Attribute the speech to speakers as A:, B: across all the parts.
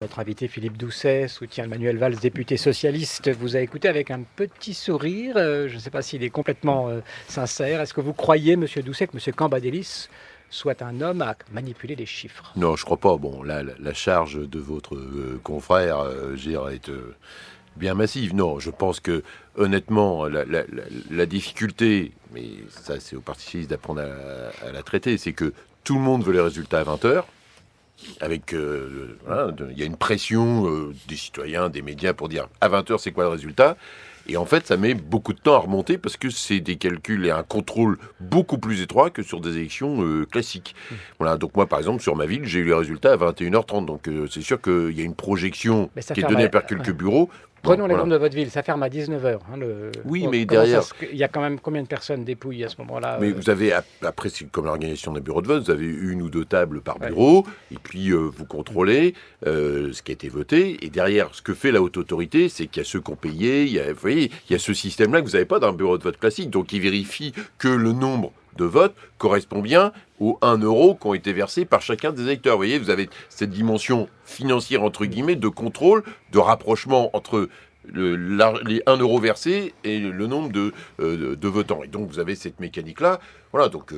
A: Notre invité Philippe Doucet soutient Manuel Valls, député socialiste. Vous a écouté avec un petit sourire. Je ne sais pas s'il est complètement sincère. Est-ce que vous croyez, Monsieur Doucet, que Monsieur Cambadélis soit un homme à manipuler les chiffres?
B: Non, je crois pas. Bon, là, la charge de votre confrère, est bien massive. Non, je pense que, honnêtement, la difficulté, mais ça, c'est au Parti socialiste d'apprendre à la traiter, c'est que tout le monde veut les résultats à 20 heures. Avec, il y a une pression des citoyens, des médias pour dire à 20 heures c'est quoi le résultat. Et en fait, ça met beaucoup de temps à remonter parce que c'est des calculs et un contrôle beaucoup plus étroit que sur des élections classiques. Voilà, donc moi, par exemple, sur ma ville, j'ai eu les résultats à 21h30. Donc c'est sûr qu'il y a une projection qui est donnée par quelques bureaux.
A: Prenons l'exemple de votre ville, ça ferme à 19h.
B: Oui, mais derrière...
A: Il y a quand même combien de personnes dépouillées à ce moment-là?
B: Mais vous avez, après, c'est comme l'organisation d'un bureau de vote, vous avez une ou deux tables par bureau, et puis vous contrôlez ce qui a été voté, et derrière, ce que fait la haute autorité, c'est qu'il y a ceux qui ont payé, vous voyez, il y a ce système-là que vous n'avez pas dans un bureau de vote classique, donc il vérifie que le nombre de votes correspond bien aux 1 euro qui ont été versés par chacun des électeurs. Vous voyez, vous avez cette dimension financière, entre guillemets, de contrôle, de rapprochement entre les 1 euro versés et le nombre de votants. Et donc, vous avez cette mécanique-là. Voilà, donc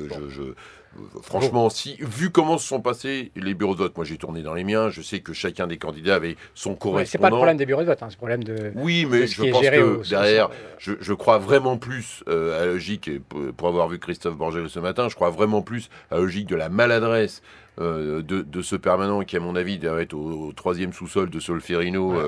B: franchement, vu comment se sont passés les bureaux de vote, moi j'ai tourné dans les miens, je sais que chacun des candidats avait son correspondant.
A: C'est pas le problème des bureaux de vote, c'est le problème de...
B: Oui, mais je pense que derrière, je crois vraiment plus à la logique, et pour avoir vu Christophe Borgel ce matin, je crois vraiment plus à la logique de la maladresse de ce permanent qui, à mon avis, doit être au troisième sous-sol de Solferino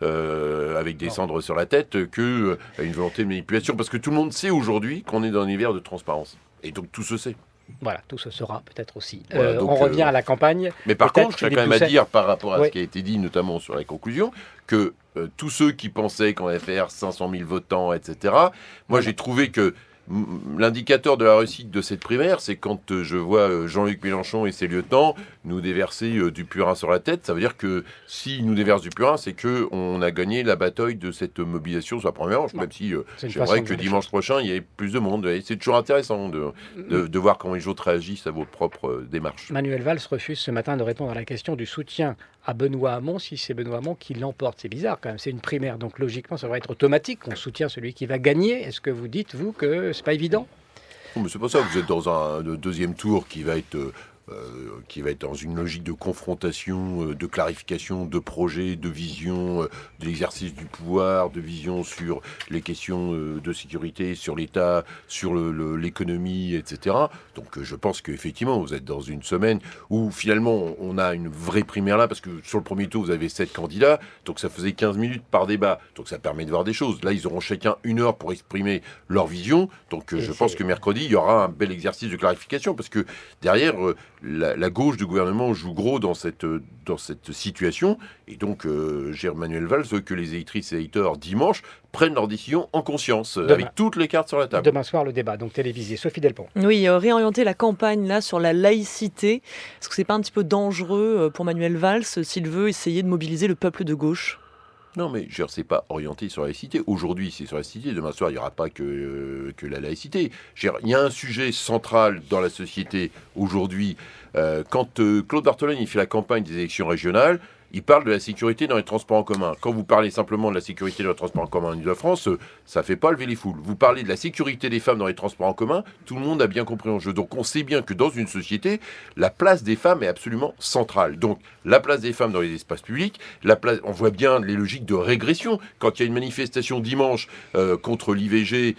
B: avec des cendres sur la tête, que à une volonté de manipulation. Parce que tout le monde sait aujourd'hui qu'on est dans un univers de transparence. Et donc tout se sait.
A: Voilà, tout ce sera peut-être aussi.
B: Voilà, donc,
A: on revient à la campagne.
B: Mais par contre, je tiens quand même à dire, par rapport à ce qui a été dit, notamment sur la conclusion, que tous ceux qui pensaient qu'on allait faire 500 000 votants, etc., moi j'ai trouvé que l'indicateur de la réussite de cette primaire, c'est quand je vois Jean-Luc Mélenchon et ses lieutenants nous déverser du purin sur la tête. Ça veut dire que s'ils nous déversent du purin, c'est qu'on a gagné la bataille de cette mobilisation sur la première manche, même si j'aimerais que dimanche prochain, il y ait plus de monde. Et c'est toujours intéressant de voir comment les autres réagissent à vos propres démarches.
A: Manuel Valls refuse ce matin de répondre à la question du soutien à Benoît Hamon, si c'est Benoît Hamon qui l'emporte. C'est bizarre quand même, c'est une primaire, donc logiquement ça devrait être automatique, on soutient celui qui va gagner. Est-ce que vous dites, vous, que c'est pas évident?
B: Non, mais c'est pas ça, vous êtes dans un deuxième tour qui va être dans une logique de confrontation, de clarification, de projet, de vision, de l'exercice du pouvoir, de vision sur les questions de sécurité, sur l'État, sur l'économie, etc. Donc je pense qu'effectivement, vous êtes dans une semaine où finalement on a une vraie primaire là, parce que sur le premier tour, vous avez 7 candidats, donc ça faisait 15 minutes par débat, donc ça permet de voir des choses. Là, ils auront chacun 1 heure pour exprimer leur vision, donc je pense que mercredi, il y aura un bel exercice de clarification, parce que derrière... La gauche du gouvernement joue gros dans cette situation, et donc Manuel Valls veut que les électrices et électeurs dimanche prennent leurs décisions en conscience, avec toutes les cartes sur la table.
A: Demain soir, le débat, donc télévisé. Sophie Delpont.
C: Oui, réorienter la campagne là sur la laïcité, est-ce que c'est pas un petit peu dangereux pour Manuel Valls s'il veut essayer de mobiliser le peuple de gauche ?
B: Non, mais je ne sais pas orienté sur la laïcité. Aujourd'hui, c'est sur la laïcité. Demain soir, il n'y aura pas que la laïcité. Il y a un sujet central dans la société aujourd'hui. Quand Claude Bartholone il fait la campagne des élections régionales, il parle de la sécurité dans les transports en commun. Quand vous parlez simplement de la sécurité dans les transports en commun en Ile-de-France, ça ne fait pas lever les foules. Vous parlez de la sécurité des femmes dans les transports en commun, tout le monde a bien compris l'enjeu. Donc on sait bien que dans une société, la place des femmes est absolument centrale. Donc la place des femmes dans les espaces publics, on voit bien les logiques de régression. Quand il y a une manifestation dimanche contre l'IVG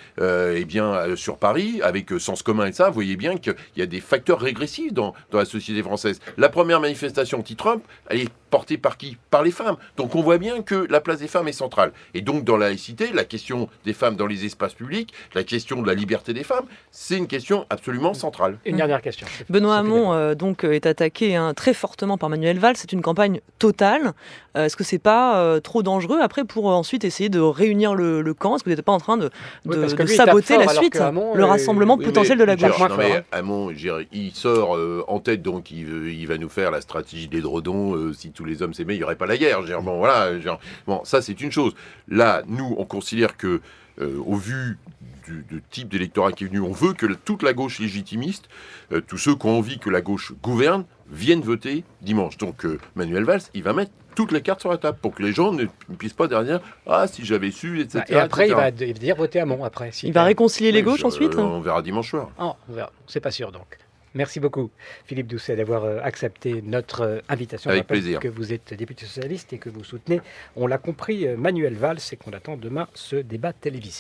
B: sur Paris, avec Sens commun et ça, vous voyez bien qu'il y a des facteurs régressifs dans la société française. La première manifestation anti-Trump, elle est portée par qui? Par les femmes. Donc on voit bien que la place des femmes est centrale. Et donc dans la laïcité, la question des femmes dans les espaces publics, la question de la liberté des femmes, c'est une question absolument centrale.
A: Une dernière question.
C: Benoît Hamon est attaqué très fortement par Manuel Valls. C'est une campagne totale. Est-ce que c'est pas trop dangereux après pour ensuite essayer de réunir le camp? Est-ce que vous n'êtes pas en train de saboter la suite, le rassemblement potentiel de la gauche?
B: Non mais Hamon, il sort en tête, donc il va nous faire la stratégie des Dredons. Si tous les hommes s'aimaient, il n'y aurait pas la guerre. Bon, ça c'est une chose. Là, nous, on considère que, au vu du type d'électorat qui est venu, on veut que toute la gauche légitimiste, tous ceux qui ont envie que la gauche gouverne, viennent voter dimanche. Donc Manuel Valls, il va mettre toutes les cartes sur la table pour que les gens ne puissent pas derrière « Ah, si j'avais su, etc. »
A: Et après,
B: etc.
A: il va dire voter Hamon après.
C: Il va réconcilier les gauches ensuite
B: On verra dimanche soir.
A: Oh, on verra. C'est pas sûr donc. Merci beaucoup, Philippe Doucet, d'avoir accepté notre invitation.
B: Avec plaisir.
A: Que vous êtes député socialiste et que vous soutenez, on l'a compris, Manuel Valls et qu'on attend demain ce débat télévisé.